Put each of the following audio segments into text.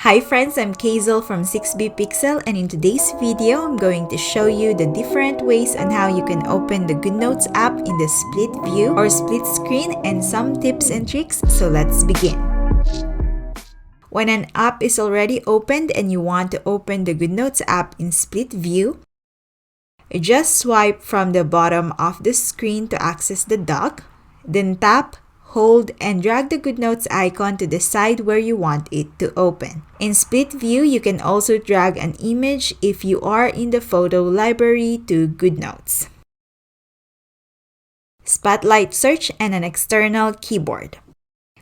Hi friends, I'm Keizle from 6B Pixel, and in today's video, I'm going to show you the different ways on how you can open the Goodnotes app in the split view or split screen and some tips and tricks, so let's begin. When an app is already opened and you want to open the Goodnotes app in split view, just swipe from the bottom of the screen to access the dock, then tap, hold, and drag the Goodnotes icon to the side where you want it to open. In split view, you can also drag an image if you are in the photo library to Goodnotes. Spotlight search and an external keyboard.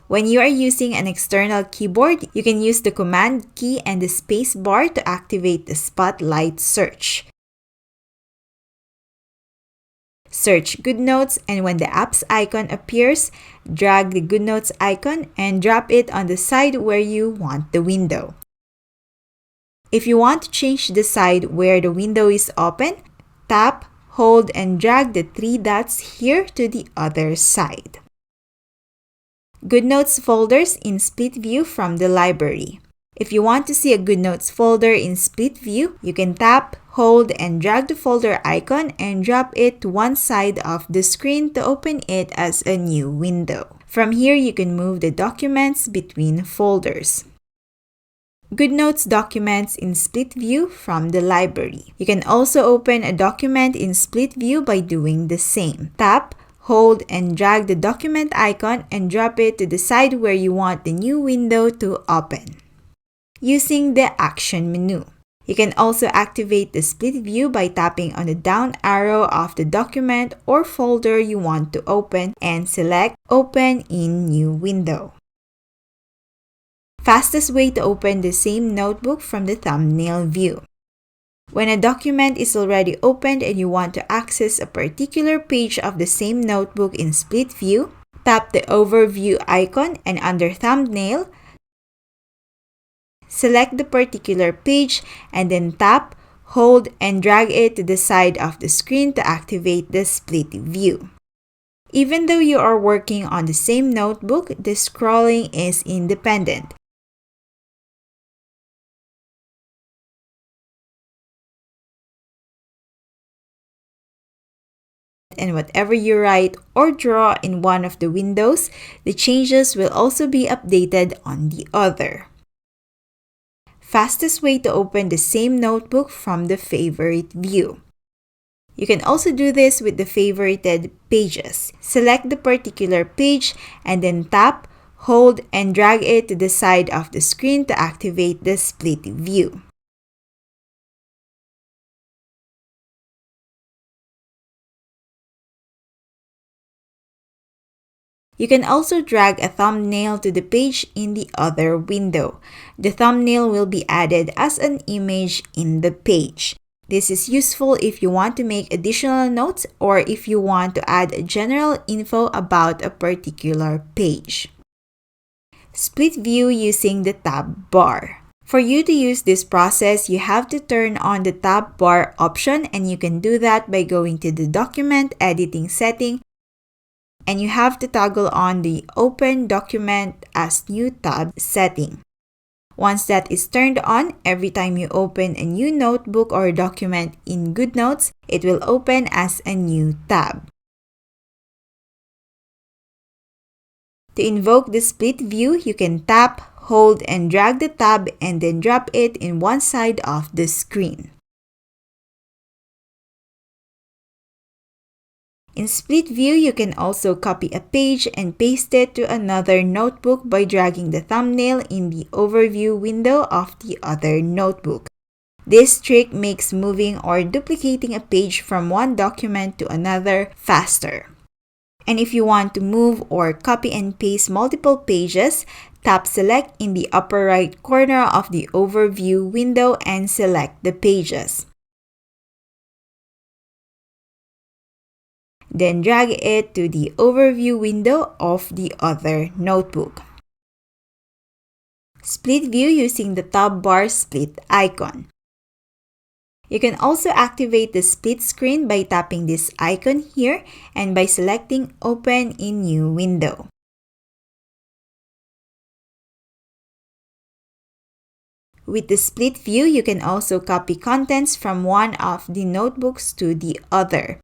When you are using an external keyboard, you can use the Command key and the space bar to activate the Spotlight search. Search Goodnotes, and when the app's icon appears, drag the Goodnotes icon and drop it on the side where you want the window. If you want to change the side where the window is open, tap, hold, and drag the three dots here to the other side. Goodnotes folders in split view from the library. If you want to see a Goodnotes folder in split view, you can tap, hold, and drag the folder icon and drop it to one side of the screen to open it as a new window. From here, you can move the documents between folders. Goodnotes documents in split view from the library. You can also open a document in split view by doing the same. Tap, hold, and drag the document icon and drop it to the side where you want the new window to open. Using the action menu. You can also activate the split view by tapping on the down arrow of the document or folder you want to open and select Open in New Window. Fastest way to open the same notebook from the thumbnail view. When a document is already opened and you want to access a particular page of the same notebook in split view, tap the overview icon and under thumbnail, select the particular page and then tap, hold, and drag it to the side of the screen to activate the split view. Even though you are working on the same notebook, the scrolling is independent. And whatever you write or draw in one of the windows, the changes will also be updated on the other. Fastest way to open the same notebook from the favorite view. You can also do this with the favorited pages. Select the particular page and then tap, hold, and drag it to the side of the screen to activate the split view. You can also drag a thumbnail to the page in the other window. The thumbnail will be added as an image in the page. This is useful if you want to make additional notes or if you want to add general info about a particular page. Split view using the tab bar. For you to use this process, you have to turn on the tab bar option, and you can do that by going to the document editing setting, and you have to toggle on the Open Document as New tab setting. Once that is turned on, every time you open a new notebook or document in Goodnotes, it will open as a new tab. To invoke the split view, you can tap, hold, and drag the tab and then drop it in one side of the screen. In split view, you can also copy a page and paste it to another notebook by dragging the thumbnail in the overview window of the other notebook. This trick makes moving or duplicating a page from one document to another faster. And if you want to move or copy and paste multiple pages, tap Select in the upper right corner of the overview window and select the pages. Then drag it to the overview window of the other notebook. Split view using the tab bar split icon. You can also activate the split screen by tapping this icon here and by selecting Open in New Window. With the split view, you can also copy contents from one of the notebooks to the other.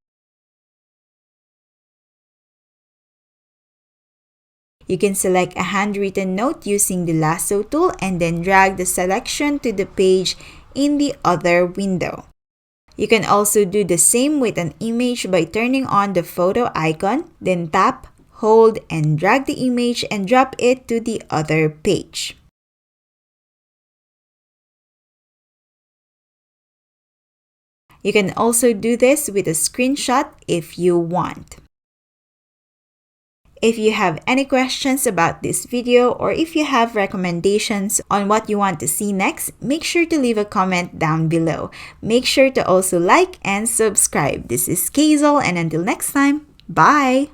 You can select a handwritten note using the lasso tool and then drag the selection to the page in the other window. You can also do the same with an image by turning on the photo icon, then tap, hold, and drag the image and drop it to the other page. You can also do this with a screenshot if you want. If you have any questions about this video or if you have recommendations on what you want to see next, make sure to leave a comment down below. Make sure to also like and subscribe. This is Keizle, and until next time, bye!